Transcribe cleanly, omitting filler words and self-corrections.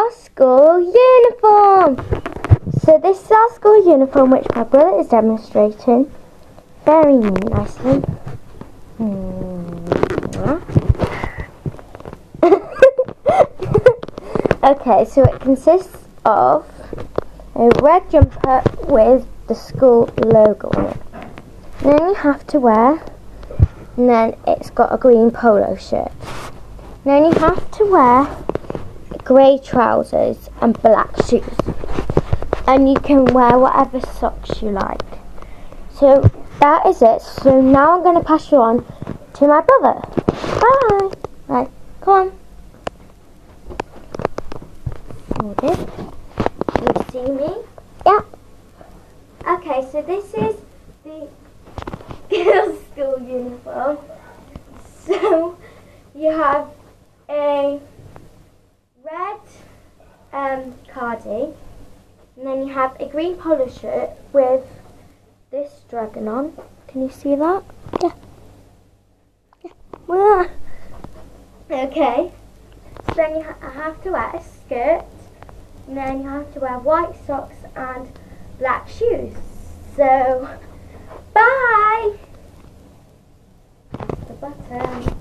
our school uniform. So this is our school uniform which my brother is demonstrating very nicely. Okay, so it consists of a red jumper with the school logo on it. And then you have to wear, and then it's got a green polo shirt. And then you have to wear grey trousers and black shoes. And you can wear whatever socks you like. So that is it. So now I'm going to pass you on to my brother. Bye. Right, come on. Hold it. Can you see me? Yeah. Okay, so this is the girls' school uniform. So you have a red cardi, and then you have a green polo shirt with this dragon on. Can you see that? Yeah. Okay. So then you have to wear a skirt, and then you have to wear white socks and black shoes. So, bye! Press the button.